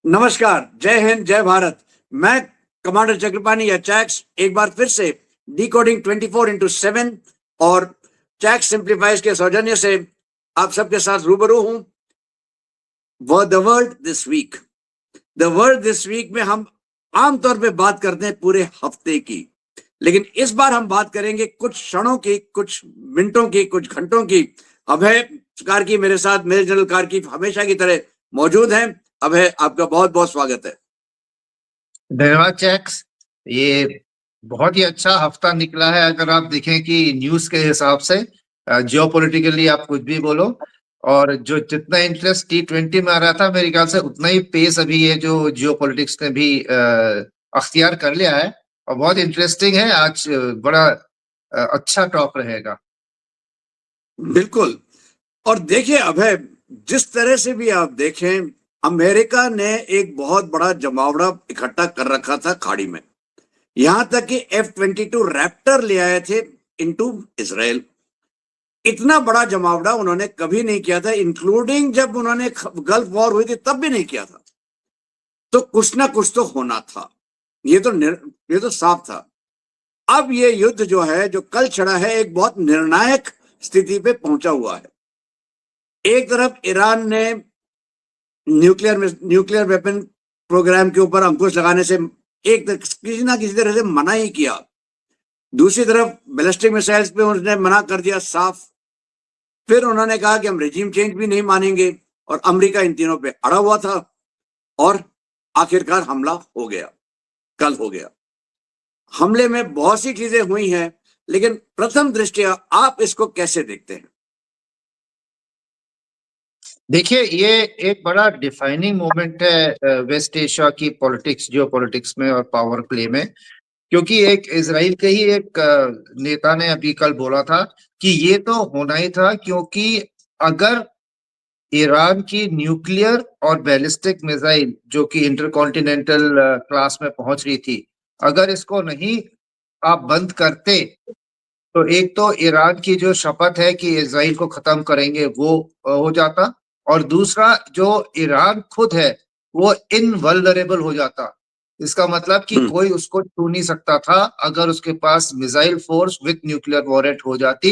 नमस्कार, जय हिंद, जय भारत। मैं कमांडर चक्रपाणी या चैक्स एक बार फिर से डिकोडिंग 24x7 और चैक्स सिंप्लीफाइज के सौजन्य से आप सबके साथ रूबरू हूं। The world this week. The world this week में हम आमतौर पे बात करते हैं पूरे हफ्ते की, लेकिन इस बार हम बात करेंगे कुछ क्षणों की, कुछ मिनटों की, कुछ घंटों की। अभय कार्की मेरे साथ, मेजर जनरल कार्की हमेशा की तरह मौजूद हैं। अभय, आपका बहुत बहुत स्वागत है। धन्यवाद चैक्स। ये बहुत ही अच्छा हफ्ता निकला है। अगर आप देखें कि न्यूज के हिसाब से जियोपॉलिटिकली आप कुछ भी बोलो, और जो जितना इंटरेस्ट T20 में आ रहा था, मेरे ख्याल से उतना ही पेस अभी ये जो जियोपॉलिटिक्स ने भी अख्तियार कर लिया है। और बहुत इंटरेस्टिंग है आज। बड़ा अच्छा टॉक रहेगा। बिल्कुल। और देखिए अभय, जिस तरह से भी आप देखें, अमेरिका ने एक बहुत बड़ा जमावड़ा इकट्ठा कर रखा था खाड़ी में। यहां तक कि F-22 रैप्टर ले आए थे इनटू इसराइल। इतना बड़ा जमावड़ा उन्होंने कभी नहीं किया था, इंक्लूडिंग जब उन्होंने गल्फ वॉर हुई थी तब भी नहीं किया था। तो कुछ ना कुछ तो होना था, ये तो साफ था। अब ये युद्ध जो है, जो कल छिड़ा है, एक बहुत निर्णायक स्थिति पे पहुंचा हुआ है। एक तरफ ईरान ने न्यूक्लियर वेपन प्रोग्राम के ऊपर अंकुश लगाने से किसी ना किसी तरह से मना ही किया। दूसरी तरफ बैलिस्टिक मिसाइल्स पे उन्होंने मना कर दिया साफ। फिर उन्होंने कहा कि हम रेजिम चेंज भी नहीं मानेंगे, और अमेरिका इन तीनों पे अड़ा हुआ था। और आखिरकार हमला हो गया, कल हो गया। हमले में बहुत सी चीजें हुई हैं, लेकिन प्रथम दृष्टया आप इसको कैसे देखते हैं? देखिए, ये एक बड़ा डिफाइनिंग मोमेंट है वेस्ट एशिया की पॉलिटिक्स, जियो पॉलिटिक्स में और पावर प्ले में। क्योंकि एक इजराइल के ही एक नेता ने अभी कल बोला था कि ये तो होना ही था, क्योंकि अगर ईरान की न्यूक्लियर और बैलिस्टिक मिसाइल जो कि इंटरकॉन्टिनेंटल क्लास में पहुंच रही थी, अगर इसको नहीं आप बंद करते, तो एक तो ईरान की जो शपथ है कि इजराइल को खत्म करेंगे वो हो जाता, और दूसरा जो ईरान खुद है वो इनवल्नरेबल हो जाता। इसका मतलब कि कोई उसको छू नहीं सकता था अगर उसके पास missile force with nuclear warrant हो जाती।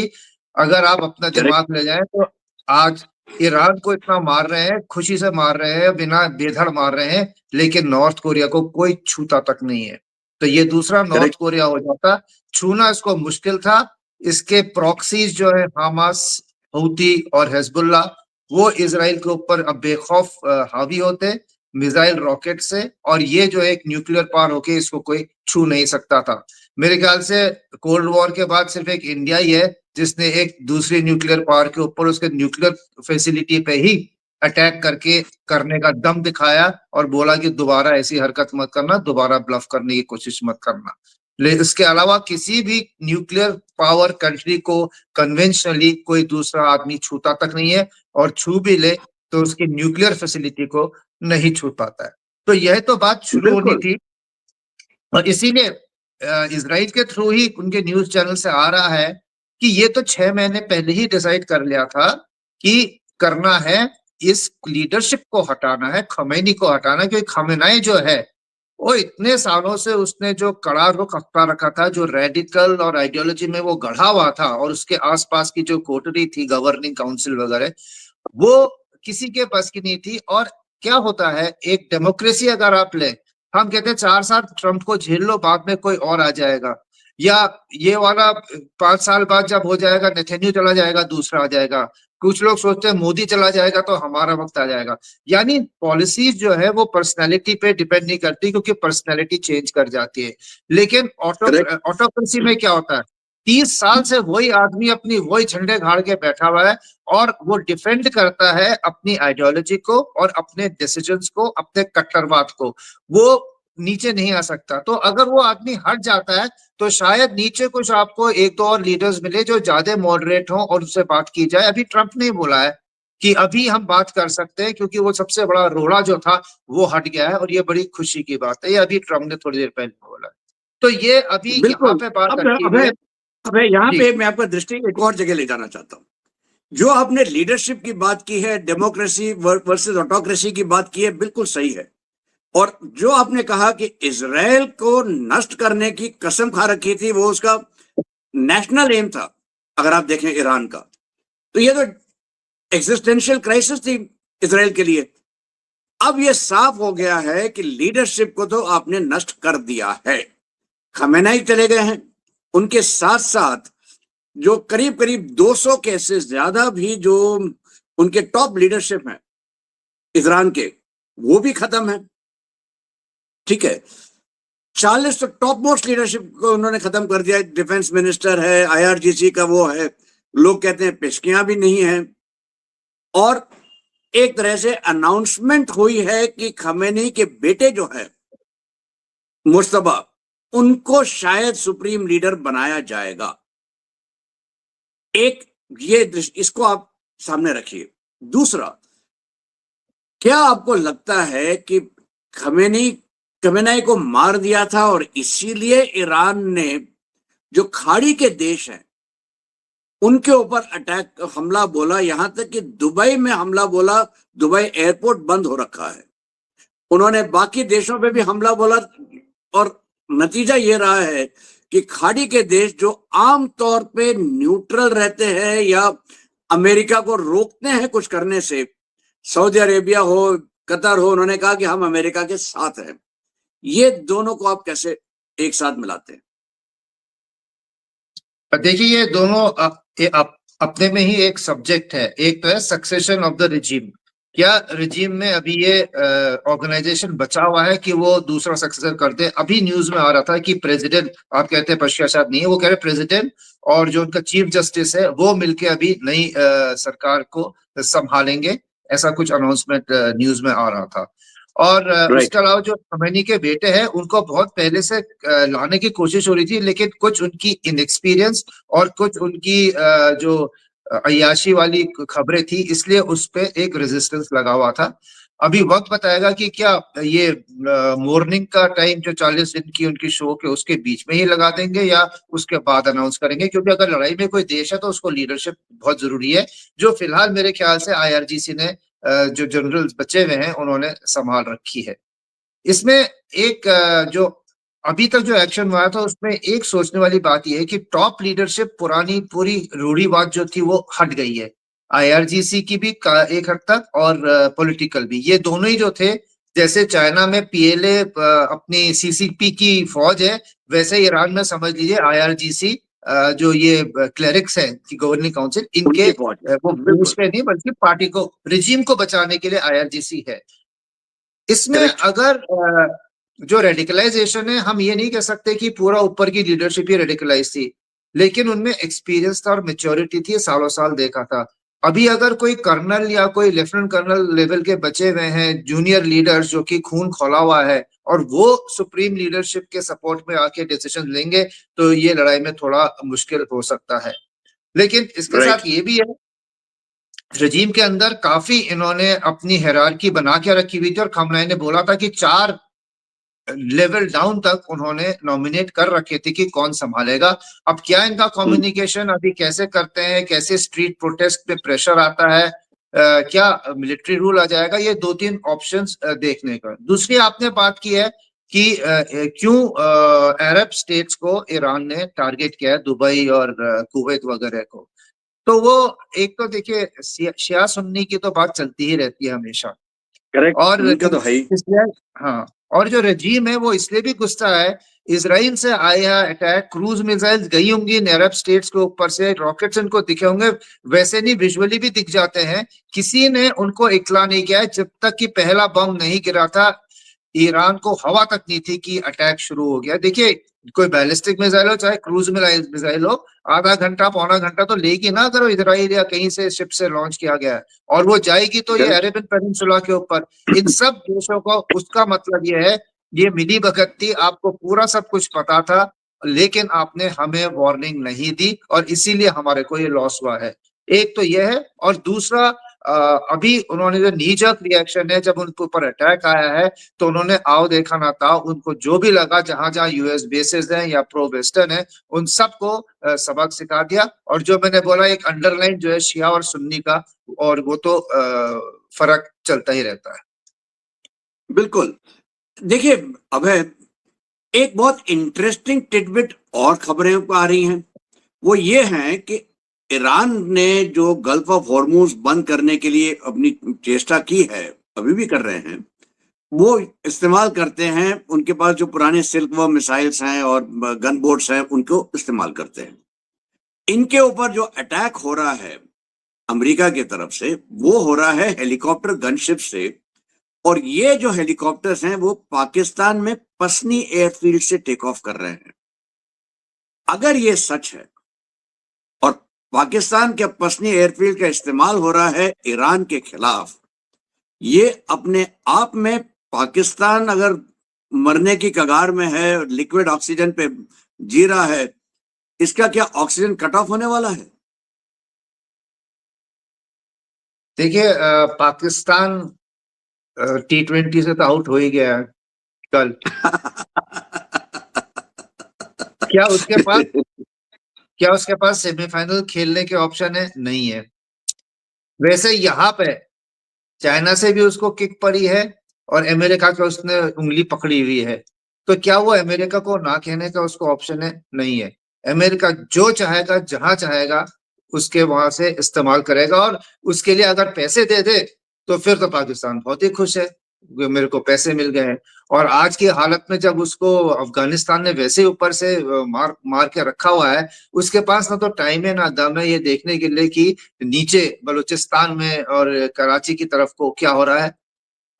अगर आप अपना दिमाग ले जाएं तो आज ईरान को इतना मार रहे हैं, खुशी से मार रहे हैं, बिना बेधड़ मार रहे हैं, लेकिन नॉर्थ कोरिया को कोई छूता तक नहीं है। तो ये दूसरा नॉर्थ कोरिया हो जाता। छूना इसको मुश्किल था। इसके प्रॉक्सीज जो है, हमास, हूती और हिजबुल्ला, वो इजराइल के ऊपर अब बेखौफ हावी होते मिसाइल रॉकेट से, और ये जो एक न्यूक्लियर पावर होके इसको कोई छू नहीं सकता था। मेरे ख्याल से कोल्ड वॉर के बाद सिर्फ एक इंडिया ही है जिसने एक दूसरी न्यूक्लियर पावर के ऊपर उसके न्यूक्लियर फैसिलिटी पे ही अटैक करके करने का दम दिखाया और बोला कि दोबारा ऐसी हरकत मत करना, दोबारा ब्लफ करने की कोशिश मत करना। लेकिन इसके अलावा किसी भी न्यूक्लियर पावर कंट्री को कन्वेंशनली कोई दूसरा आदमी छूता तक नहीं है, और छू भी ले तो उसकी न्यूक्लियर फैसिलिटी को नहीं छू पाता है। तो यह तो बात शुरू होनी थी, और इसीलिए इसराइल के थ्रू ही उनके न्यूज चैनल से आ रहा है कि ये तो 6 महीने पहले ही डिसाइड कर लिया था कि करना है, इस लीडरशिप को हटाना है, खमैनी को हटाना है। क्योंकि खमेनाई जो है वो इतने सालों से उसने जो कड़ा रुख अपना रखा था, जो रेडिकल और आइडियोलॉजी में वो गढ़ा हुआ था, और उसके आसपास की जो कोटरी थी, गवर्निंग काउंसिल वगैरह, वो किसी के पास की नहीं थी। और क्या होता है, एक डेमोक्रेसी अगर आप ले, हम कहते हैं 4 साल ट्रंप को झेल लो, बाद में कोई और आ जाएगा, या ये वाला 5 साल बाद जब हो जाएगा नेथन्याहू चला जाएगा, दूसरा आ जाएगा। कुछ लोग सोचते हैं मोदी चला जाएगा तो हमारा वक्त आ जाएगा। यानी पॉलिसीज जो है वो पर्सनैलिटी पे डिपेंड नहीं करती, क्योंकि पर्सनैलिटी चेंज कर जाती है। लेकिन ऑटोक्रेसी में क्या होता है, 30 साल से वही आदमी अपनी वही झंडे गाड़ के बैठा हुआ है, और वो डिफेंड करता है अपनी आइडियोलॉजी को और अपने डिसीजंस को, अपने कट्टरवाद को। वो नीचे नहीं आ सकता। तो अगर वो आदमी हट जाता है तो शायद नीचे कुछ आपको एक दो और लीडर्स मिले जो ज्यादा मॉडरेट हों और उससे बात की जाए। अभी ट्रंप ने बोला है कि अभी हम बात कर सकते हैं, क्योंकि वो सबसे बड़ा रोड़ा जो था वो हट गया है, और ये बड़ी खुशी की बात है। ये अभी ट्रंप ने थोड़ी देर पहले बोला। तो ये अभी यहाँ बिल्कुल। पे बात अब अटकी हुई है। अब यहाँ जी पे मैं आपका दृष्टि एक और जगह ले जाना चाहता हूँ। जो आपने लीडरशिप की बात की है, डेमोक्रेसी वर्सेस ऑटोक्रेसी की बात की है, बिल्कुल सही है। और जो आपने कहा कि इजराइल को नष्ट करने की कसम खा रखी थी, वो उसका नेशनल एम था। अगर आप देखें ईरान का, तो ये तो एग्जिस्टेंशियल क्राइसिस थी इजराइल के लिए। अब ये साफ हो गया है कि लीडरशिप को तो आपने नष्ट कर दिया है। खमेनाई चले गए हैं, उनके साथ साथ जो करीब करीब 200 केसेस ज्यादा भी जो उनके टॉप लीडरशिप हैं ईरान के, वो भी खत्म है। ठीक है, 40 तो टॉप मोस्ट लीडरशिप को उन्होंने खत्म कर दिया। डिफेंस मिनिस्टर है, आईआरजीसी का वो है, लोग कहते हैं पेशकियां भी नहीं है। और एक तरह से अनाउंसमेंट हुई है कि खमेनी के बेटे जो है मुश्तबा, उनको शायद सुप्रीम लीडर बनाया जाएगा। एक ये दृश्य, इसको आप सामने रखिए। दूसरा, क्या आपको लगता है कि खमेनी को मार दिया था और इसीलिए ईरान ने जो खाड़ी के देश हैं उनके ऊपर अटैक हमला बोला, यहां तक कि दुबई में हमला बोला, दुबई एयरपोर्ट बंद हो रखा है। उन्होंने बाकी देशों पे भी हमला बोला और नतीजा ये रहा है कि खाड़ी के देश जो आम तौर पे न्यूट्रल रहते हैं या अमेरिका को रोकते हैं कुछ करने से, सऊदी अरेबिया हो, कतर हो, उन्होंने कहा कि हम अमेरिका के साथ हैं। ये दोनों को आप कैसे एक साथ मिलाते हैं? देखिए, ये दोनों अपने में ही एक सब्जेक्ट है। एक तो है सक्सेशन ऑफ द रिजीम। क्या रिजीम में अभी ये ऑर्गेनाइजेशन बचा हुआ है कि वो दूसरा सक्सेसर कर दे? अभी न्यूज में आ रहा था कि प्रेसिडेंट, आप कहते हैं पश्चाताप नहीं है, वो कह रहे प्रेसिडेंट और जो उनका चीफ जस्टिस है वो मिलके अभी नई सरकार को संभालेंगे। ऐसा कुछ अनाउंसमेंट न्यूज में आ रहा था। और उसके अलावा जो खमेनी के बेटे हैं उनको बहुत पहले से लाने की कोशिश हो रही थी, लेकिन कुछ उनकी इनएक्सपीरियंस और कुछ उनकी जो अय्याशी वाली खबरें थी, इसलिए उस पे एक रेजिस्टेंस लगा हुआ था। अभी वक्त बताएगा कि क्या ये मॉर्निंग का टाइम जो 40 दिन की उनकी शो के उसके बीच में ही लगा देंगे या उसके बाद अनाउंस करेंगे, क्योंकि अगर लड़ाई में कोई देश है तो उसको लीडरशिप बहुत जरूरी है, जो फिलहाल मेरे ख्याल से आईआरजीसी ने जो जनरल बचे हुए हैं उन्होंने संभाल रखी है। इसमें एक जो अभी तक जो एक्शन हुआ था उसमें एक सोचने वाली बात यह है कि टॉप लीडरशिप पुरानी पूरी रूढ़िवाद जो थी वो हट गई है। आईआरजीसी की भी एक हद तक और पॉलिटिकल भी, ये दोनों ही जो थे, जैसे चाइना में पीएलए अपनी सीसीपी की फौज है, वैसे ईरान में समझ लीजिए आईआरजीसी जो ये क्लेरिक्स है कि गवर्निंग काउंसिल, इनके वो देश पे नहीं बल्कि पार्टी को, रिजीम को बचाने के लिए आईआरजीसी है। इसमें अगर जो रेडिकलाइजेशन है, हम ये नहीं कह सकते कि पूरा ऊपर की लीडरशिप ही रेडिकलाइज थी, लेकिन उनमें एक्सपीरियंस था और मेच्योरिटी थी, सालों साल देखा था। अभी अगर कोई कर्नल या कोई लेफ्टिनेंट कर्नल लेवल के बचे हुए हैं जूनियर लीडर्स जो कि खून खोला हुआ है और वो सुप्रीम लीडरशिप के सपोर्ट में आके डिसीजन लेंगे, तो ये लड़ाई में थोड़ा मुश्किल हो सकता है। लेकिन इसके साथ ये भी है, रजीम के अंदर काफी इन्होंने अपनी हायरार्की बना के रखी हुई थी और खमनाई ने बोला था कि 4 लेवल डाउन तक उन्होंने नॉमिनेट कर रखे थे कि कौन संभालेगा। अब क्या इनका कम्युनिकेशन अभी कैसे करते हैं, कैसे स्ट्रीट प्रोटेस्ट पे प्रेशर आता है, क्या मिलिट्री रूल आ जाएगा, ये 2-3 ऑप्शंस देखने का। दूसरी आपने बात की है कि क्यों अरब स्टेट्स को ईरान ने टारगेट किया है, दुबई और कुवैत वगैरह को। तो वो एक तो देखिए शिया सुन्नी की तो बात चलती ही रहती है हमेशा, और उनका तो है ही। हाँ, और जो रजीम है वो इसलिए भी गुस्सा है, इसराइल से आया अटैक, क्रूज मिसाइल्स गई होंगी अरब स्टेट्स के ऊपर से, रॉकेट्स उनको दिखे होंगे, वैसे नहीं विजुअली भी दिख जाते हैं, किसी ने उनको इत्तला नहीं किया है। जब तक कि पहला बम नहीं गिरा था, ईरान को हवा तक नहीं थी कि अटैक शुरू हो गया। देखिए, कोई बैलिस्टिक मिसाइल हो चाहे क्रूज मिसाइल हो, आधा घंटा पौना घंटा तो लेगी ना, अगर इजराइल या कहीं से शिप से लॉन्च किया गया है, और वो जाएगी तो ये अरेबियन पेनिनसुला के ऊपर। इन सब देशों को उसका मतलब ये है, ये मिली भगत थी, आपको पूरा सब कुछ पता था, लेकिन आपने हमें वार्निंग नहीं दी और इसीलिए हमारे को ये लॉस हुआ है। एक तो ये है, और दूसरा अभी उन्होंने जो नीजक रिएक्शन है, जब उनके ऊपर अटैक आया है तो उन्होंने आओ देखा ना था, उनको जो भी लगा जहां जहां यूएस बेसेस हैं या प्रो वेस्टर्न है, उन सबको सबक सिखा दिया। और जो मैंने बोला एक अंडरलाइन जो है शिया और सुन्नी का, और वो तो फर्क चलता ही रहता है। बिल्कुल। देखिए अभय, एक बहुत इंटरेस्टिंग टिडबिट और खबरें आ रही हैं। वो ये हैं कि ईरान ने जो गल्फ ऑफ हॉर्मूज बंद करने के लिए अपनी चेष्टा की है, अभी भी कर रहे हैं, वो इस्तेमाल करते हैं, उनके पास जो पुराने सिल्क वर्म मिसाइल्स हैं और गन बोट्स हैं उनको इस्तेमाल करते हैं। इनके ऊपर जो अटैक हो रहा है अमेरिका की तरफ से, वो हो रहा है हेलीकॉप्टर गनशिप से। और ये जो हेलीकॉप्टर्स हैं वो पाकिस्तान में पसनी एयरफील्ड से टेक ऑफ कर रहे हैं। अगर ये सच है और पाकिस्तान के पसनी एयरफील्ड का इस्तेमाल हो रहा है ईरान के खिलाफ, ये अपने आप में पाकिस्तान अगर मरने की कगार में है, लिक्विड ऑक्सीजन पे जी रहा है, इसका क्या ऑक्सीजन कट ऑफ होने वाला है? देखिए पाकिस्तान T20 से तो आउट हो ही गया है कल। क्या उसके पास क्या उसके पास सेमीफाइनल खेलने के ऑप्शन है? नहीं है। वैसे यहाँ पे चाइना से भी उसको किक पड़ी है और अमेरिका का उसने उंगली पकड़ी हुई है। तो क्या वो अमेरिका को ना कहने का उसको ऑप्शन है? नहीं है। अमेरिका जो चाहेगा जहां चाहेगा उसके वहां से इस्तेमाल करेगा, और उसके लिए अगर पैसे दे दे तो फिर तो पाकिस्तान बहुत ही खुश है, मेरे को पैसे मिल गए हैं। और आज की हालत में जब उसको अफगानिस्तान ने वैसे ही ऊपर से मार मार के रखा हुआ है, उसके पास ना तो टाइम है ना दम है ये देखने के लिए कि नीचे बलूचिस्तान में और कराची की तरफ को क्या हो रहा है।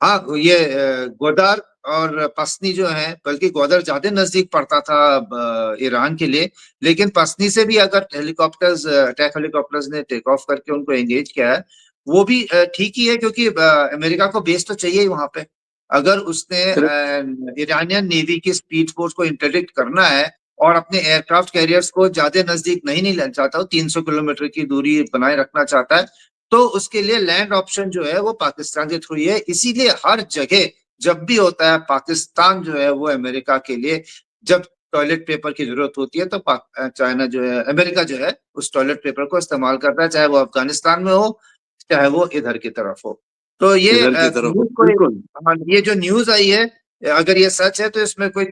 हाँ, ये ग्वादर और पसनी जो है, बल्कि ग्वादर ज्यादा नजदीक पड़ता था ईरान के लिए, लेकिन पसनी से भी अगर हेलीकॉप्टर्स, अटैक हेलीकॉप्टर्स ने टेक ऑफ करके उनको एंगेज किया है, वो भी ठीक ही है, क्योंकि अमेरिका को बेस तो चाहिए ही वहां पे। अगर उसने ईरानियन नेवी की स्पीड फोर्स को इंटरडिक्ट करना है और अपने एयरक्राफ्ट कैरियर्स को ज्यादा नजदीक नहीं लाना चाहता, 300 किलोमीटर की दूरी बनाए रखना चाहता है, तो उसके लिए लैंड ऑप्शन जो है वो पाकिस्तान के थ्रू ही है। इसीलिए हर जगह जब भी होता है पाकिस्तान जो है वो अमेरिका के लिए, जब टॉयलेट पेपर की जरूरत होती है तो चाइना जो है, अमेरिका जो है उस टॉयलेट पेपर को इस्तेमाल करता है, चाहे वो अफगानिस्तान में हो चाहे वो इधर की तरफ हो। तो ये इधर की तरफ न्यूज़ को, बिल्कुल हाँ, ये जो न्यूज आई है, अगर ये सच है तो इसमें कोई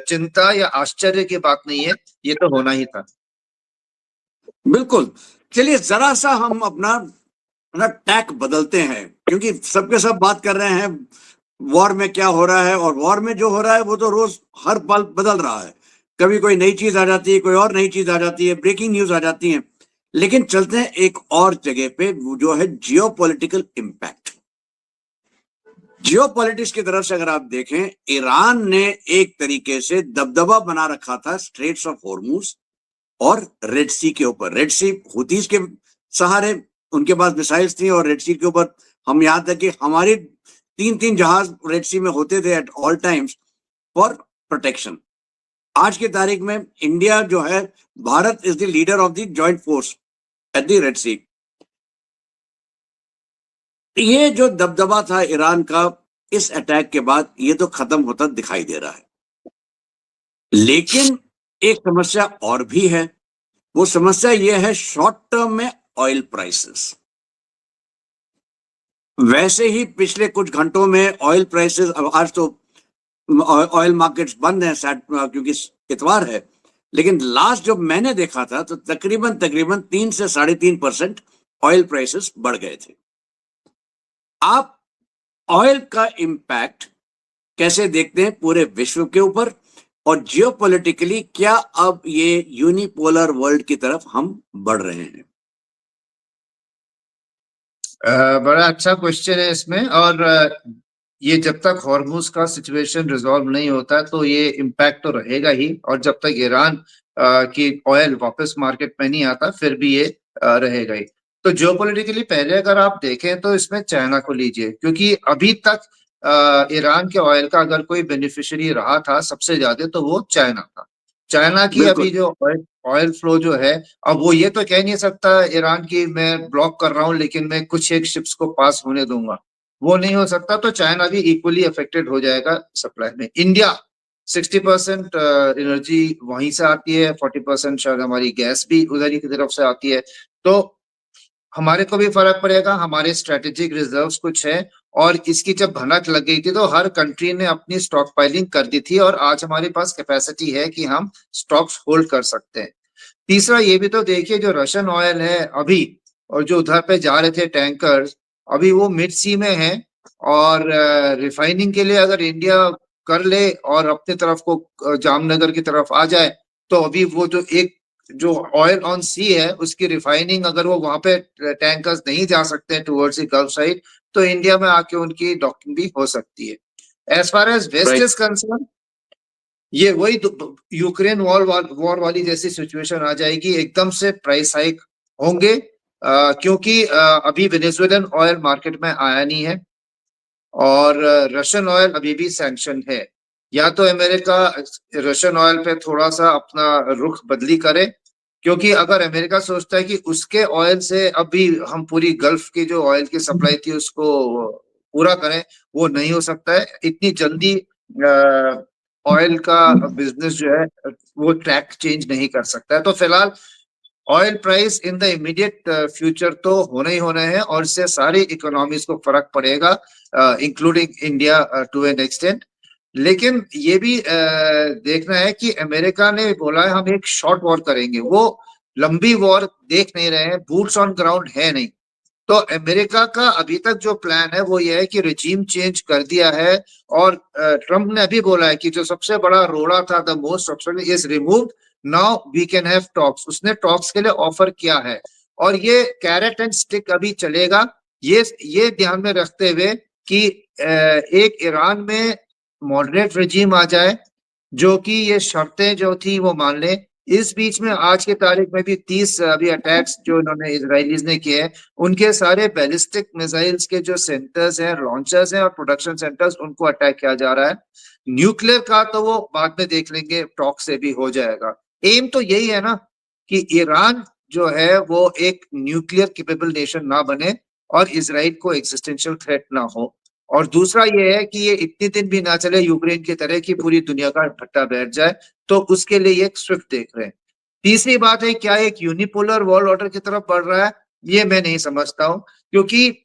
चिंता या आश्चर्य की बात नहीं है, ये तो होना ही था। बिल्कुल। चलिए जरा सा हम अपना अपना टैक बदलते हैं, क्योंकि सबके सब बात कर रहे हैं वॉर में क्या हो रहा है, और वॉर में जो हो रहा है वो तो रोज हर पल बदल रहा है। कभी कोई नई चीज आ जाती है, कोई और नई चीज आ जाती है, ब्रेकिंग न्यूज आ जाती है। लेकिन चलते हैं एक और जगह पे, वो जो है जियो पॉलिटिकल इम्पैक्ट। जियो पॉलिटिक्स की तरफ से अगर आप देखें, ईरान ने एक तरीके से दबदबा बना रखा था स्ट्रेट्स ऑफ हॉर्मूज और रेड सी के ऊपर। रेड सी हुतीज के सहारे उनके पास मिसाइल्स थी, और रेड सी के ऊपर हम याद है कि हमारी 3-3 जहाज रेड सी में होते थे at all times for protection. आज की तारीख में इंडिया जो है, Bharat is the leader of the joint force at the Red Sea. ये जो दबदबा था ईरान का, इस अटैक के बाद ये तो खत्म होता दिखाई दे रहा है। लेकिन एक समस्या और भी है। वो समस्या ये है शॉर्ट टर्म में ऑयल प्राइसेस। वैसे ही पिछले कुछ घंटों में ऑयल प्राइसेस, अब आज तो ऑयल मार्केट्स बंद हैं क्योंकि इतवार है, लेकिन लास्ट जब मैंने देखा था तो तकरीबन तकरीबन 3 से 3.5% ऑयल प्राइसेस बढ़ गए थे। आप ऑयल का इम्पैक्ट कैसे देखते हैं पूरे विश्व के ऊपर, और जियोपॉलिटिकली क्या अब ये यूनिपोलर वर्ल्ड की तरफ हम बढ़ रहे हैं? बड़ा अच्छा क्वेश्चन है इसमें। और ये जब तक हॉर्मुज का सिचुएशन रिजॉल्व नहीं होता तो ये इम्पैक्ट तो रहेगा ही, और जब तक ईरान की ऑयल वापस मार्केट में नहीं आता फिर भी ये रहेगा ही। तो जियोपॉलिटिकली पहले अगर आप देखें तो इसमें चाइना को लीजिए, क्योंकि अभी तक ईरान के ऑयल का अगर कोई बेनिफिशियरी रहा था सबसे ज्यादा तो वो चाइना था। चाइना की अभी बिल्कुल। जो ऑयल फ्लो जो है, अब वो ये तो कह नहीं सकता ईरान की मैं ब्लॉक कर रहा हूँ लेकिन मैं कुछ एक शिप्स को पास होने दूंगा, वो नहीं हो सकता। तो चाइना भी इक्वली अफेक्टेड हो जाएगा सप्लाई में। इंडिया 60% एनर्जी वहीं से आती है, 40% शायद हमारी गैस भी उधर ही की तरफ से आती है। तो हमारे को भी फर्क पड़ेगा, हमारे स्ट्रेटेजिक रिजर्व्स कुछ है, और इसकी जब भनक लग गई थी तो हर कंट्री ने अपनी स्टॉक पाइलिंग कर दी थी और आज हमारे पास कैपेसिटी है कि हम स्टॉक्स होल्ड कर सकते हैं। तीसरा ये भी तो देखिए, जो रशियन ऑयल है अभी और जो उधर पे जा रहे थे टैंकर्स, अभी वो मिड सी में है और रिफाइनिंग के लिए अगर इंडिया कर ले और अपने तरफ को जामनगर की तरफ आ जाए, तो अभी वो जो एक जो ऑयल ऑन सी है उसकी रिफाइनिंग अगर वो वहां पे टैंकर्स नहीं जा सकते हैं टुवर्ड्स द गल्फ साइड, तो इंडिया में आके उनकी डॉकिंग भी हो सकती है। As far as west right. Is concern, ये वही यूक्रेन वॉर वाली जैसी सिचुएशन आ जाएगी, एकदम से प्राइस हाइक होंगे, क्योंकि अभी वेनेजुएलन ऑयल मार्केट में आया नहीं है और रशियन ऑयल अभी भी सैंक्शन है। या तो अमेरिका रशियन ऑयल पे थोड़ा सा अपना रुख बदली करे, क्योंकि अगर अमेरिका सोचता है कि उसके ऑयल से अभी हम पूरी गल्फ की जो ऑयल की सप्लाई थी उसको पूरा करें, वो नहीं हो सकता है इतनी जल्दी। ऑयल का बिजनेस जो है वो ट्रैक चेंज नहीं कर सकता है। तो फिलहाल oil price in the immediate future तो होना ही होना है और इससे सारी इकोनॉमीज को फर्क पड़ेगा, including India to an extent. लेकिन ये भी देखना है कि अमेरिका ने बोला है हम एक शॉर्ट वॉर करेंगे, वो लंबी वॉर देख नहीं रहे हैं, बूट्स ऑन ग्राउंड है नहीं। तो अमेरिका का अभी तक जो प्लान है वो ये है कि रिजीम चेंज कर दिया है और ट्रम्प ने अभी बोला है कि जो सबसे बड़ा रोड़ा था, the most obstacle is removed, now we can have talks. उसने टॉक्स के लिए ऑफर किया है और ये कैरेट एंड स्टिक अभी चलेगा। ये ध्यान में रखते हुए कि एक ईरान में मॉडरेट रिजीम आ जाए जो कि ये शर्तें जो थी वो मान ले। इस बीच में आज की तारीख में भी 30 अभी अटैक्स जो इन्होंने इजरायलीज ने किए हैं, उनके सारे बैलिस्टिक मिसाइल्स के जो सेंटर्स हैं, लॉन्चर्स हैं और प्रोडक्शन सेंटर्स, उनको अटैक किया जा रहा है। न्यूक्लियर का तो वो बाद में देख लेंगे, टॉक से भी हो जाएगा। एम तो यही है ना कि ईरान जो है वो एक न्यूक्लियर केपेबल नेशन ना बने और इसराइल को एग्जिस्टेंशियल थ्रेट ना हो। और दूसरा ये है कि ये इतने दिन भी ना चले यूक्रेन की तरह कि पूरी दुनिया का भट्टा बैठ जाए, तो उसके लिए ये स्विफ्ट देख रहे हैं। तीसरी बात है, क्या एक यूनिपोलर वर्ल्ड ऑर्डर की तरफ बढ़ रहा है? ये मैं नहीं समझता हूं, क्योंकि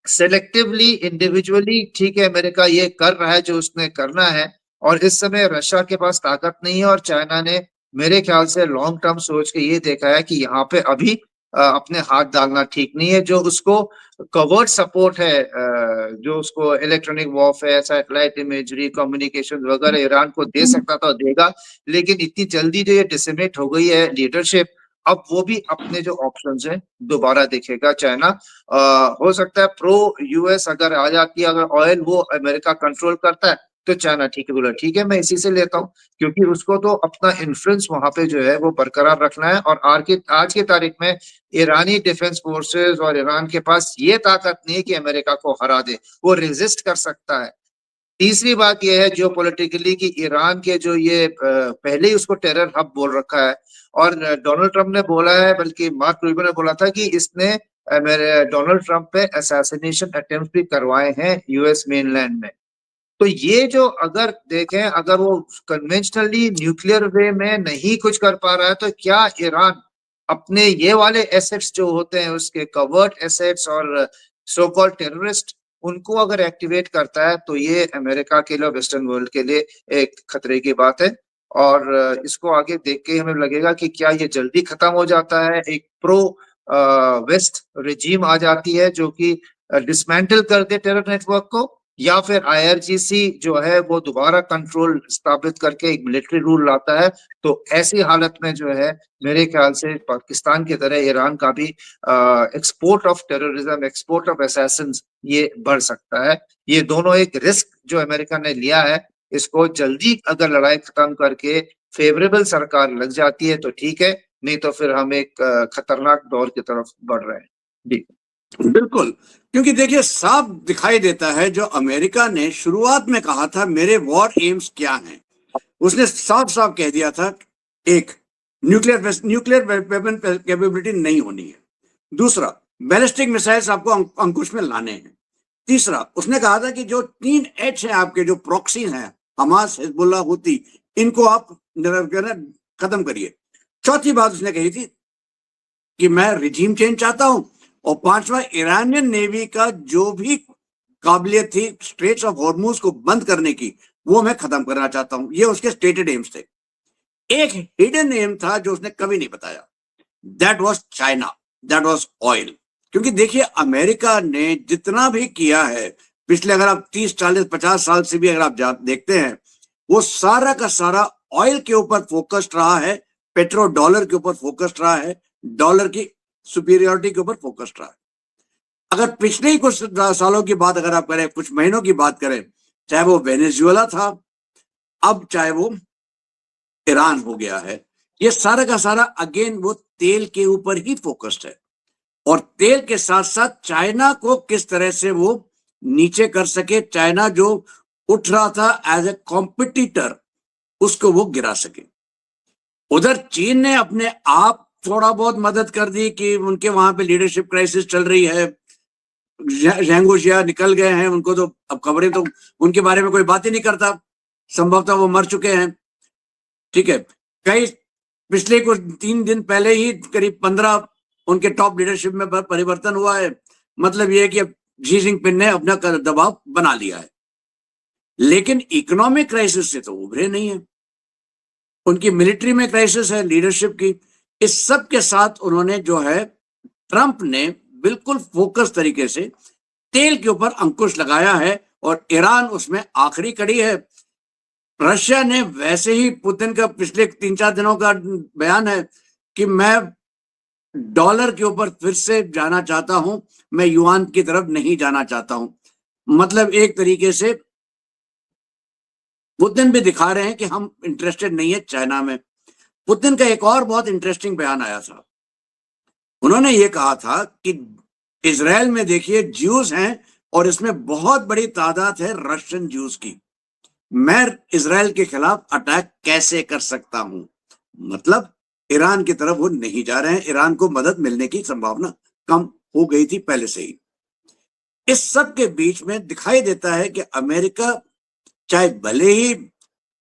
सेलेक्टिवली इंडिविजुअली ठीक है अमेरिका ये कर रहा है जो उसने करना है, और इस समय रशिया के पास ताकत नहीं है और चाइना ने मेरे ख्याल से लॉन्ग टर्म सोच के ये देखा है कि यहाँ पे अभी अपने हाथ डालना ठीक नहीं है। जो उसको कवर्ड सपोर्ट है, जो उसको electronic warfare, satellite imagery, communication वगैरह ईरान को दे सकता था देगा, लेकिन इतनी जल्दी जो ये डिसमिनेट हो गई है लीडरशिप, अब वो भी अपने जो ऑप्शंस हैं दोबारा देखेगा चाइना। हो सकता है प्रो यूएस अगर आ जाती है, अगर ऑयल वो अमेरिका कंट्रोल करता है, तो चाइना ठीक है, बोला ठीक है मैं इसी से लेता हूँ, क्योंकि उसको तो अपना इन्फ्लुएंस वहां पे जो है वो बरकरार रखना है। और आज की तारीख में ईरानी डिफेंस फोर्सेस और ईरान के पास ये ताकत नहीं है कि अमेरिका को हरा दे, वो रेजिस्ट कर सकता है। तीसरी बात यह है जियोपॉलिटिकली कि ईरान के जो ये पहले ही उसको टेरर हब बोल रखा है, और डोनाल्ड ट्रंप ने बोला है, बल्कि मार्क रूबियो ने बोला था कि इसने मेरे डोनाल्ड ट्रंप पे असैसिनेशन अटेम्प्ट भी करवाए हैं यूएस मेनलैंड में। तो ये जो अगर देखें, अगर वो कन्वेंशनली न्यूक्लियर वे में नहीं कुछ कर पा रहा है, तो क्या ईरान अपने ये वाले एसेट्स जो होते हैं उसके कवर्ड एसेट्स और सो कॉल्ड टेररिस्ट, उनको अगर एक्टिवेट करता है, तो ये अमेरिका के लिए, वेस्टर्न वर्ल्ड के लिए एक खतरे की बात है। और इसको आगे देख के हमें लगेगा कि क्या ये जल्दी खत्म हो जाता है, एक प्रो वेस्ट रिजीम आ जाती है जो कि डिसमेंटल कर दे टेरर नेटवर्क को, या फिर आईआरजीसी जो है वो दोबारा कंट्रोल स्थापित करके एक मिलिट्री रूल लाता है। तो ऐसी हालत में जो है मेरे ख्याल से पाकिस्तान की तरह ईरान का भी export of terrorism, export of Assassin's ये बढ़ सकता है। ये दोनों एक रिस्क जो अमेरिका ने लिया है, इसको जल्दी अगर लड़ाई खत्म करके फेवरेबल सरकार लग जाती है तो ठीक है, नहीं तो फिर हम एक खतरनाक दौर की तरफ बढ़ रहे हैं। जी बिल्कुल, क्योंकि देखिए साफ दिखाई देता है जो अमेरिका ने शुरुआत में कहा था मेरे वॉर एम्स क्या हैं, उसने साफ साफ कह दिया था, एक, न्यूक्लियर वेपन कैपेबिलिटी नहीं होनी है। दूसरा, बैलिस्टिक मिसाइल्स आपको अंकुश में लाने हैं। तीसरा, उसने कहा था कि जो 3H हैं आपके जो प्रॉक्सी हैं, हमास, हिजबुल्ला, हुती, इनको आप खत्म करिए। चौथी बात उसने कही थी कि मैं रिजीम चेंज चाहता हूं, और पांचवा, ईरानियन नेवी का जो भी काबिलियत थी स्ट्रेट्स ऑफ हॉर्मूज को बंद करने की, वो मैं खत्म करना चाहता हूं। ये उसके स्टेटेड एम्स थे। एक हिडन एम था जो उसने कभी नहीं बताया, that was China, that was oil. क्योंकि देखिए अमेरिका ने जितना भी किया है पिछले, अगर आप 30 40 50 साल से भी अगर आप देखते हैं, वो सारा का सारा ऑयल के ऊपर फोकस्ड रहा है, पेट्रो डॉलर के ऊपर फोकस्ड रहा है, डॉलर की सुपीरियोरिटी के ऊपर फोकस्ड रहा है। अगर पिछले ही कुछ सालों की बात अगर आप करें, कुछ महीनों की बात करें, चाहे वो वेनेजुएला था, अब चाहे वो ईरान हो गया है, ये सारा का सारा अगेन वो तेल के ऊपर ही फोकस्ड है। और तेल के साथ साथ चाइना को किस तरह से वो नीचे कर सके, चाइना जो उठ रहा था एज ए कॉम्पिटिटर, उसको वो गिरा सके। उधर चीन ने अपने आप थोड़ा बहुत मदद कर दी कि उनके वहां पे लीडरशिप क्राइसिस चल रही है, झैंगोशिया निकल गए हैं, उनको तो अब खबरें तो उनके बारे में कोई बात ही नहीं करता, संभवतः वो मर चुके हैं। ठीक है, कई पिछले कुछ 3 दिन पहले ही करीब 15 उनके टॉप लीडरशिप में परिवर्तन हुआ है। मतलब ये है कि अब शी जिनपिंग ने अपना दबाव बना लिया है, लेकिन इकोनॉमिक क्राइसिस से तो उभरे नहीं है। उनकी मिलिट्री में क्राइसिस है, लीडरशिप की। इस सब के साथ उन्होंने जो है, ट्रंप ने बिल्कुल फोकस तरीके से तेल के ऊपर अंकुश लगाया है, और ईरान उसमें आखिरी कड़ी है। रशिया ने वैसे ही, पुतिन का पिछले 3-4 दिनों का बयान है कि मैं डॉलर के ऊपर फिर से जाना चाहता हूं, मैं युआन की तरफ नहीं जाना चाहता हूं। मतलब एक तरीके से पुतिन भी दिखा रहे हैं कि हम इंटरेस्टेड नहीं है चाइना में। पुतिन का एक और बहुत इंटरेस्टिंग बयान आया था। उन्होंने ये कहा था कि इजराइल में देखिए ज्यूज हैं, और इसमें बहुत बड़ी तादाद है रशियन ज्यूज की, मैं इजराइल के खिलाफ अटैक कैसे कर सकता हूं। मतलब ईरान की तरफ वो नहीं जा रहे हैं, ईरान को मदद मिलने की संभावना कम हो गई थी पहले से ही। इस सब के बीच में दिखाई देता है कि अमेरिका, चाहे भले ही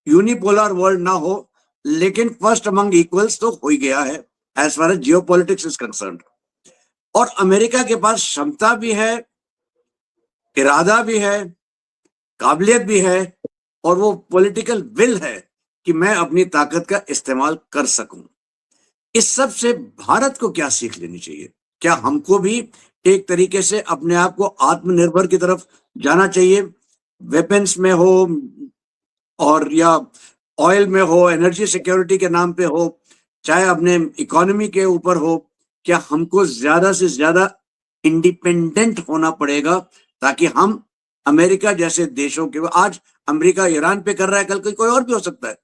यूनिपोलर वर्ल्ड ना हो, लेकिन फर्स्ट अमंग इक्वल्स तो हो ही गया है as far as geopolitics is concerned. और अमेरिका के पास क्षमता भी है, इरादा भी है, काबिलियत भी है, और वो पॉलिटिकल विल है कि मैं अपनी ताकत का इस्तेमाल कर सकूं। इस सब से भारत को क्या सीख लेनी चाहिए? क्या हमको भी एक तरीके से अपने आप को आत्मनिर्भर की तरफ जाना चाहिए, वेपन्स में हो और या ऑयल में हो, एनर्जी सिक्योरिटी के नाम पे हो, चाहे अपने इकोनॉमी के ऊपर हो? क्या हमको ज्यादा से ज्यादा इंडिपेंडेंट होना पड़ेगा, ताकि हम अमेरिका जैसे देशों के, आज अमेरिका ईरान पे कर रहा है, कल कोई और भी हो सकता है।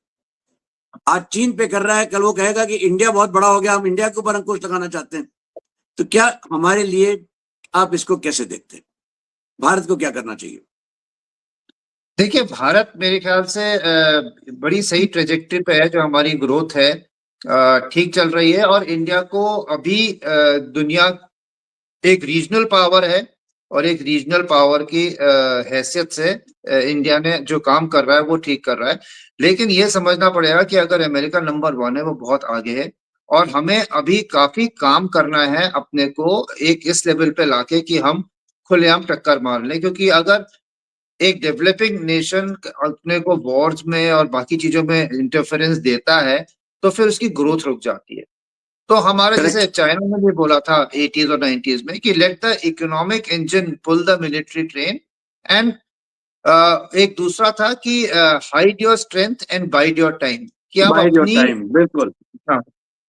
आज चीन पे कर रहा है, कल वो कहेगा कि इंडिया बहुत बड़ा हो गया, हम इंडिया के ऊपर अंकुश लगाना चाहते हैं। तो क्या हमारे लिए, आप इसको कैसे देखते हैं? भारत को क्या करना चाहिए? देखिए, भारत मेरे ख्याल से बड़ी सही ट्रेजेक्टरी पे है। जो हमारी ग्रोथ है ठीक चल रही है, और इंडिया को अभी दुनिया एक रीजनल पावर है, और एक रीजनल पावर की हैसियत से इंडिया ने जो काम कर रहा है वो ठीक कर रहा है। लेकिन ये समझना पड़ेगा कि अगर अमेरिका नंबर 1 है, वो बहुत आगे है, और हमें अभी काफी काम करना है अपने को एक इस लेवल पे लाके कि हम खुलेआम टक्कर मार लें। क्योंकि अगर एक डेवलपिंग नेशन अपने को वॉर्स में और बाकी चीजों में इंटरफेरेंस देता है, तो फिर उसकी ग्रोथ रुक जाती है। तो हमारा, जैसे करेक्ट। चाइना ने भी बोला था 80s और 90s में कि let the economic engine pull the military train, and एक दूसरा था कि hide your strength and bide your time, कि आप बाय योर अपनी, टाइम, बिल्कुल। हाँ,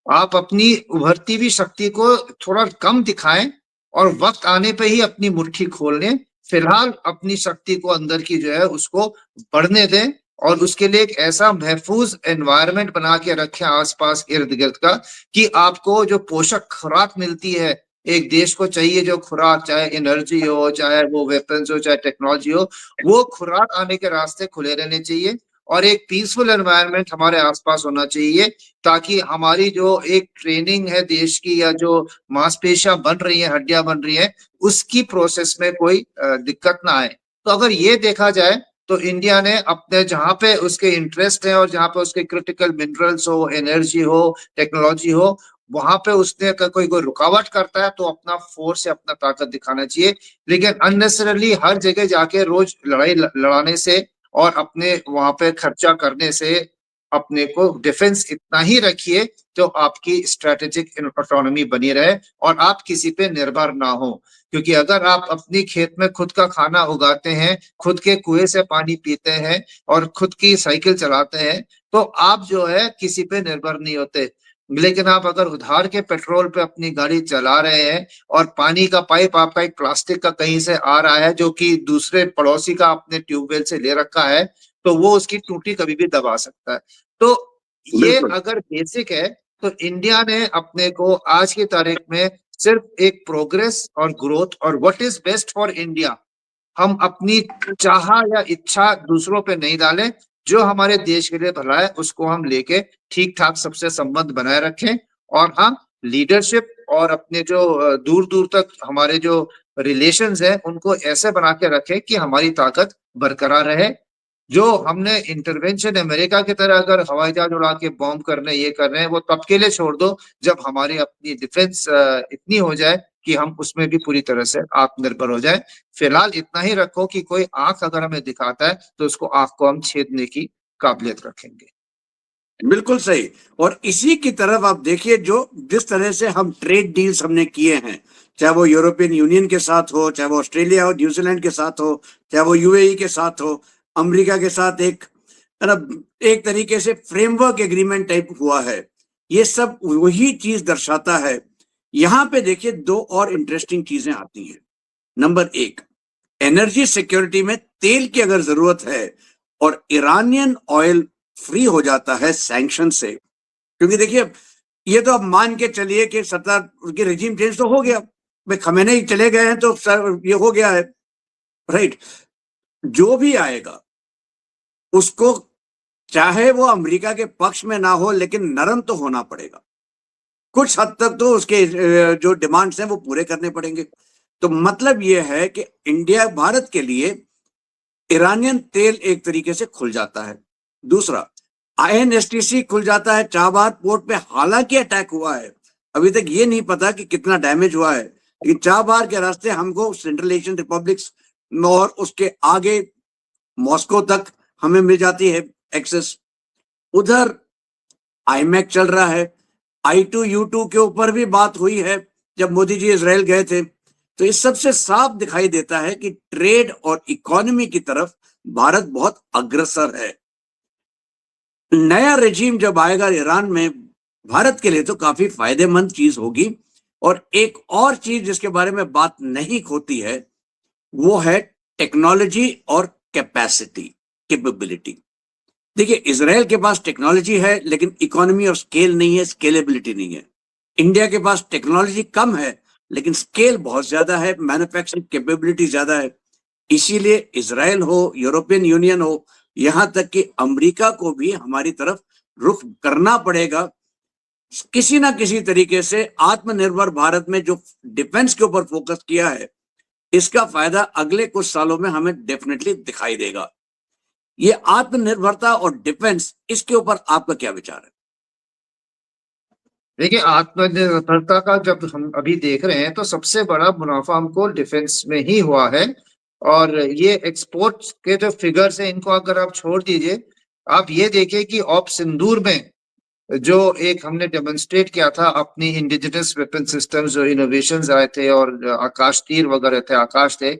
आप अपनी उभरती हुई शक्ति को थोड़ा कम दिखाएं, और वक्त आने पे ही अपनी मुट्ठी खोल लें। फिलहाल अपनी शक्ति को अंदर की जो है उसको बढ़ने दें, और उसके लिए एक ऐसा महफूज एनवायरनमेंट बना के रखें आसपास इर्द गिर्द का, कि आपको जो पोषक खुराक मिलती है, एक देश को चाहिए जो खुराक, चाहे एनर्जी हो, चाहे वो वेपन्स हो, चाहे टेक्नोलॉजी हो, वो खुराक आने के रास्ते खुले रहने चाहिए। और एक पीसफुल एनवायरनमेंट हमारे आसपास होना चाहिए, ताकि हमारी जो एक ट्रेनिंग है देश की, या जो मांसपेशियां बन रही है, हड्डियां बन रही है, उसकी प्रोसेस में कोई दिक्कत ना आए। तो अगर ये देखा जाए, तो इंडिया ने अपने जहां पे उसके इंटरेस्ट है, और जहां पे उसके क्रिटिकल मिनरल्स हो, एनर्जी हो, टेक्नोलॉजी हो, वहां पे उसने अगर कोई रुकावट करता है तो अपना फोर्स या अपना ताकत दिखाना चाहिए, लेकिन अननेसेसरली हर जगह जाके रोज लड़ाई लड़ाने से और अपने वहां पे खर्चा करने से अपने को डिफेंस इतना ही रखिए जो आपकी स्ट्रेटेजिक ऑटोनॉमी बनी रहे और आप किसी पे निर्भर ना हो। क्योंकि अगर आप अपनी खेत में खुद का खाना उगाते हैं, खुद के कुएं से पानी पीते हैं और खुद की साइकिल चलाते हैं, तो आप जो है किसी पे निर्भर नहीं होते। लेकिन आप अगर उधार के पेट्रोल पे अपनी गाड़ी चला रहे हैं और पानी का पाइप आपका एक प्लास्टिक का कहीं से आ रहा है जो कि दूसरे पड़ोसी का आपने ट्यूबवेल से ले रखा है, तो वो उसकी टूटी कभी भी दबा सकता है। तो ये बिल्कुल अगर बेसिक है, तो इंडिया ने अपने को आज की तारीख में सिर्फ एक प्रोग्रेस और ग्रोथ और what is best for India, हम अपनी चाह या इच्छा दूसरों पे नहीं डालें, जो हमारे देश के लिए भला है उसको हम लेके ठीक ठाक सबसे संबंध बनाए रखें और हम लीडरशिप और अपने जो दूर दूर तक हमारे जो रिलेशंस है उनको ऐसे बना के रखें कि हमारी ताकत बरकरार रहे। जो हमने इंटरवेंशन अमेरिका की तरह अगर हवाई जहाज उड़ा के बॉम्ब करने ये कर रहे हैं, वो तब के लिए छोड़ दो जब हमारी अपनी डिफेंस इतनी हो जाए कि हम उसमें भी पूरी तरह से आत्मनिर्भर हो जाए। फिलहाल इतना ही रखो कि कोई आंख अगर हमें दिखाता है तो उसको आंख को हम छेदने की काबिलियत रखेंगे। बिल्कुल सही। और इसी की तरफ आप देखिए, जो जिस तरह से हम ट्रेड डील्स हमने किए हैं, चाहे वो यूरोपियन यूनियन के साथ हो, चाहे वो ऑस्ट्रेलिया और न्यूजीलैंड के साथ हो, चाहे वो यूएई के साथ हो, अमेरिका के साथ एक एक तरीके से फ्रेमवर्क एग्रीमेंट टाइप हुआ है। ये सब वही चीज दर्शाता है। यहाँ पे देखिए दो और इंटरेस्टिंग चीजें आती हैं। नंबर एक, एनर्जी सिक्योरिटी में तेल की अगर जरूरत है और ईरानियन ऑयल फ्री हो जाता है सैंक्शन से, क्योंकि देखिए ये तो अब मान के चलिए कि सरदार उनकी रिजीम चेंज तो हो गया, भाई खमेनेई चले गए हैं तो ये हो गया है, राइट। जो भी आएगा उसको, चाहे वो अमेरिका के पक्ष में ना हो, लेकिन नरम तो होना पड़ेगा। कुछ हद तक तो उसके जो डिमांड्स हैं वो पूरे करने पड़ेंगे। तो मतलब ये है कि इंडिया भारत के लिए ईरानियन तेल एक तरीके से खुल जाता है। दूसरा, आईएनएसटीसी खुल जाता है चाबहार पोर्ट पे। हालांकि अटैक हुआ है, अभी तक ये नहीं पता कि कितना डैमेज हुआ है, लेकिन चाबहार के रास्ते हमको सेंट्रल एशियन रिपब्लिक्स और उसके आगे मॉस्को तक हमें मिल जाती है एक्सेस। उधर आईमैक चल रहा है, I2U2 के ऊपर भी बात हुई है जब मोदी जी इजराइल गए थे। तो इस सबसे साफ दिखाई देता है कि ट्रेड और इकोनॉमी की तरफ भारत बहुत अग्रसर है। नया रेजीम जब आएगा ईरान में, भारत के लिए तो काफी फायदेमंद चीज होगी। और एक और चीज जिसके बारे में बात नहीं होती है वो है टेक्नोलॉजी और कैपेसिटी, कैपेबिलिटी। देखिए इजराइल के पास टेक्नोलॉजी है लेकिन इकोनॉमी और स्केल नहीं है, स्केलेबिलिटी नहीं है। इंडिया के पास टेक्नोलॉजी कम है लेकिन स्केल बहुत ज्यादा है, मैन्युफैक्चरिंग कैपेबिलिटी ज्यादा है। इसीलिए इजराइल हो, यूरोपियन यूनियन हो, यहां तक कि अमेरिका को भी हमारी तरफ रुख करना पड़ेगा। किसी ना किसी तरीके से आत्मनिर्भर भारत में जो डिफेंस के ऊपर फोकस किया है, इसका फायदा अगले कुछ सालों में हमें डेफिनेटली दिखाई देगा। ये आत्मनिर्भरता और डिफेंस, इसके ऊपर आपका क्या विचार है? देखिए, आत्मनिर्भरता का जब हम अभी देख रहे हैं तो सबसे बड़ा मुनाफा हमको डिफेंस में ही हुआ है। और ये एक्सपोर्ट्स के जो फिगर्स हैं इनको अगर आप छोड़ दीजिए, आप ये देखिए कि ऑप सिंदूर में जो एक हमने डेमोन्स्ट्रेट किया था अपनी इंडिजिनस वेपन सिस्टम्स, जो इनोवेशंस आए थे और आकाश तीर वगैरह थे, आकाश थे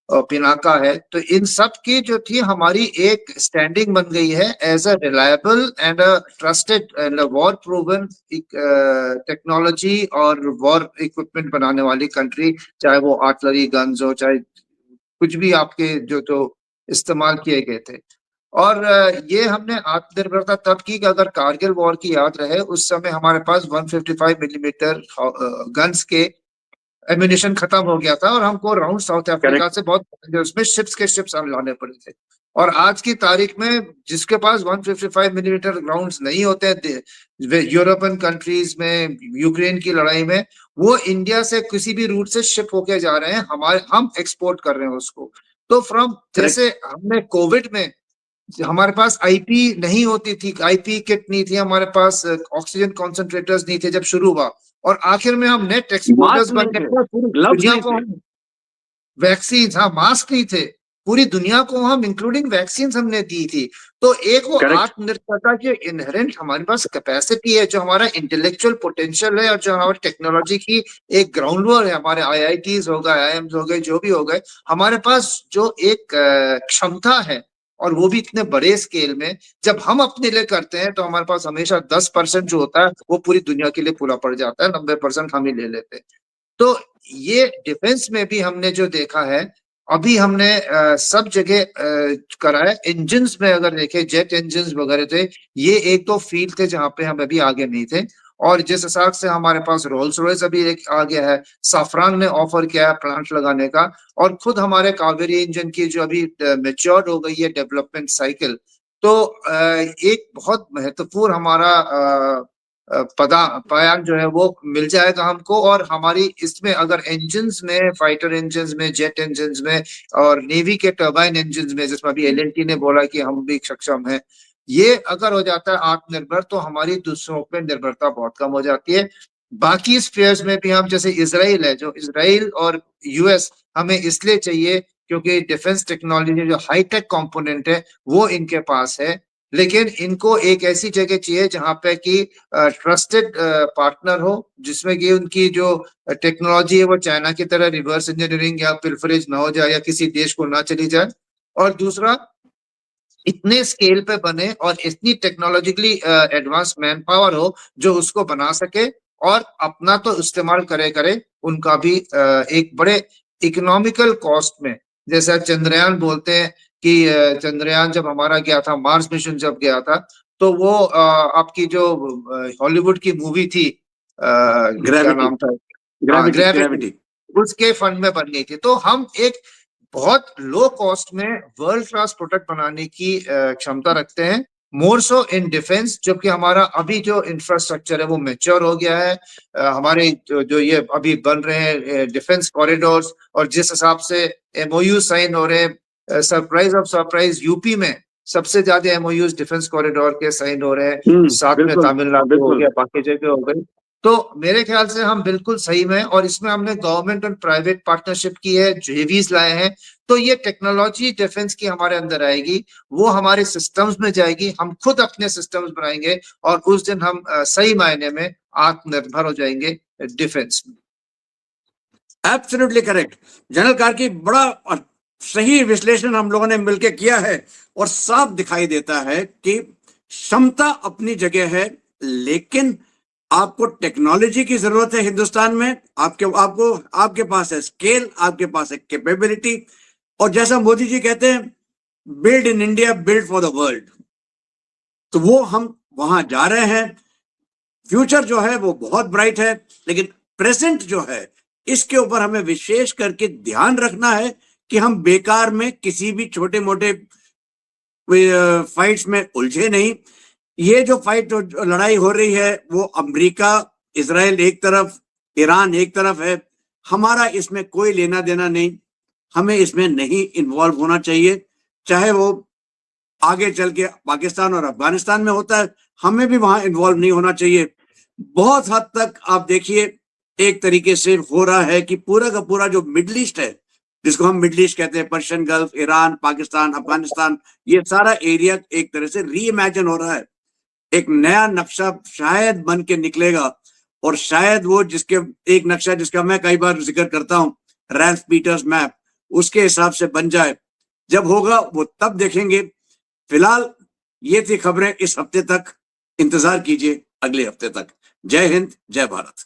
और पिनाका है, तो इन सब की जो थी हमारी एक स्टैंडिंग बन गई है as a reliable and a trusted and war proven technology और वॉर इक्विपमेंट बनाने वाली कंट्री, चाहे वो आर्टिलरी गन्स हो, चाहे कुछ भी आपके जो जो इस्तेमाल किए गए थे। और ये हमने आत्मनिर्भरता तब की कि अगर कारगिल वॉर की याद रहे, उस समय हमारे पास 155 मिलीमीटर गन्स के एम्यूनिशन खत्म हो गया था और हमको राउंड साउथ अफ्रीका करेक्ट। से बहुत उसमें शिप्स हम लाने पड़े थे। और आज की तारीख में जिसके पास 155 मिलीमीटर राउंड्स नहीं होते हैं यूरोपियन कंट्रीज में, यूक्रेन की लड़ाई में, वो इंडिया से किसी भी रूट से शिप होके जा रहे हैं, हमारे हम एक्सपोर्ट कर रहे हैं उसको। तो फ्रॉम करेक्ट। जैसे हमने कोविड में हमारे पास आईपी नहीं होती थी, आईपी किट नहीं थी, हमारे पास ऑक्सीजन कॉन्सेंट्रेटर्स नहीं थे जब शुरू हुआ, और आखिर में हम नेट एक्सपोर्टर्स मास्क बन नहीं गए थे, और पूरी ग्लव्स दुनिया नहीं को थे। हम वैक्सीन, हाँ मास्क नहीं थे, पूरी दुनिया को हम इंक्लूडिंग वैक्सीन हमने दी थी। तो एक वो करेक्ट। आत्मनिर्भरता की इनहेरेंट हमारे पास कैपेसिटी है, जो हमारा इंटेलेक्चुअल पोटेंशियल है, और जो हमारी टेक्नोलॉजी की एक ग्राउंड फ्लोर है, हमारे आईआईटीज हो गए, आईआईएम्स हो गए, जो भी हो गए, हमारे पास जो एक क्षमता है, और वो भी इतने बड़े स्केल में, जब हम अपने लिए करते हैं तो हमारे पास हमेशा 10% जो होता है वो पूरी दुनिया के लिए पूरा पड़ जाता है, 90% हम ही ले लेते हैं। तो ये डिफेंस में भी हमने जो देखा है, अभी हमने सब जगह करा है। इंजन्स में अगर देखें, जेट इंजन्स वगैरह थे, ये एक दो फील्ड थे जहां पे हम अभी आगे नहीं थे, और जिस हिसाब से हमारे पास रोल्स रॉयस अभी एक आ गया है, साफरान ने ऑफर किया है प्लांट लगाने का, और खुद हमारे कावेरी इंजन की जो अभी मेच्योर हो गई है डेवलपमेंट साइकिल, तो एक बहुत महत्वपूर्ण हमारा बयान जो है वो मिल जाएगा हमको। और हमारी इसमें अगर इंजन्स में, फाइटर इंजन्स में, जेट इंजन्स में, और नेवी के टर्बाइन इंजन्स में, जिसमें अभी एलएनटी ने बोला कि हम भी सक्षम हैं, ये अगर हो जाता है आत्मनिर्भर, तो हमारी दूसरों पे निर्भरता बहुत कम हो जाती है। बाकी स्फीयर्स में भी हम, जैसे इसराइल है, जो इसराइल और यूएस हमें इसलिए चाहिए क्योंकि डिफेंस टेक्नोलॉजी जो हाईटेक कंपोनेंट है वो इनके पास है, लेकिन इनको एक ऐसी जगह चाहिए जहां पे कि ट्रस्टेड पार्टनर हो, जिसमें कि उनकी जो टेक्नोलॉजी है वो चाइना की तरह रिवर्स इंजीनियरिंग या पिलफरेज ना हो जाए, या किसी देश को ना चली जाए। और दूसरा, इतने स्केल पे बने और इतनी टेक्नोलॉजिकली एडवांस मैन पावर हो जो उसको बना सके, और अपना तो इस्तेमाल करे करे, उनका भी एक बड़े इकोनॉमिकल कॉस्ट में, जैसा चंद्रयान बोलते हैं कि चंद्रयान जब हमारा गया था, मार्स मिशन जब गया था, तो वो आपकी जो हॉलीवुड की मूवी थी, क्या ग्रेविटी, नाम था, हाँ ग्रेविटी, ग्रेविटी, ग्रेविटी। उसके फंड में बन गई थी। तो हम एक बहुत लो कॉस्ट में वर्ल्ड क्लास प्रोडक्ट बनाने की क्षमता रखते हैं, मोर सो इन डिफेंस, जबकि हमारा अभी जो इंफ्रास्ट्रक्चर है वो मेच्योर हो गया है। हमारे जो ये अभी बन रहे हैं डिफेंस कॉरिडोर्स, और जिस हिसाब से एमओयू साइन हो रहे हैं, सरप्राइज ऑफ सरप्राइज, यूपी में सबसे ज्यादा एमओयूज डिफेंस कॉरिडोर के साइन हो रहे हैं, साथ में बिल्कुल, तमिलनाडु हो बिल्कुल। गया, बाकी जगह हो गई। तो मेरे ख्याल से हम बिल्कुल सही में, और इसमें हमने गवर्नमेंट और प्राइवेट पार्टनरशिप की है, जेवीज लाए हैं, तो ये टेक्नोलॉजी डिफेंस की हमारे अंदर आएगी, वो हमारे सिस्टम्स में जाएगी, हम खुद अपने सिस्टम्स बनाएंगे, और उस दिन हम सही मायने में आत्मनिर्भर हो जाएंगे डिफेंस में। Absolutely correct. जनरल कार्की, बड़ा सही विश्लेषण हम लोगों ने मिलकर किया है, और साफ दिखाई देता है कि क्षमता अपनी जगह है, लेकिन आपको टेक्नोलॉजी की जरूरत है हिंदुस्तान में। आपके पास है स्केल, आपके पास है कैपेबिलिटी, और जैसा मोदी जी कहते हैं, build in India, build for the world. तो वो हम वहां जा रहे हैं। फ्यूचर जो है वो बहुत ब्राइट है, लेकिन प्रेजेंट जो है, इसके ऊपर हमें विशेष करके ध्यान रखना है कि हम बेकार में किसी भी छोटे मोटे फाइट्स में उलझे नहीं। ये जो फाइट, जो लड़ाई हो रही है, वो अमेरिका इजराइल एक तरफ, ईरान एक तरफ है। हमारा इसमें कोई लेना देना नहीं, हमें इसमें नहीं इन्वॉल्व होना चाहिए। चाहे वो आगे चल के पाकिस्तान और अफगानिस्तान में होता है, हमें भी वहां इन्वॉल्व नहीं होना चाहिए। बहुत हद तक आप देखिए, एक तरीके से हो रहा है कि पूरा का पूरा जो मिडल ईस्ट है, जिसको हम मिडल ईस्ट कहते हैं, Persian gulf, Iran, Pakistan, Afghanistan, ये सारा एरिया एक तरह से री इमेजिन हो रहा है। एक नया नक्शा शायद बन के निकलेगा, और शायद वो जिसके एक नक्शा जिसका मैं कई बार जिक्र करता हूं, रैल्फ पीटर्स मैप, उसके हिसाब से बन जाए। जब होगा वो तब देखेंगे। फिलहाल ये थी खबरें इस हफ्ते तक, इंतजार कीजिए अगले हफ्ते तक। जय हिंद, जय भारत।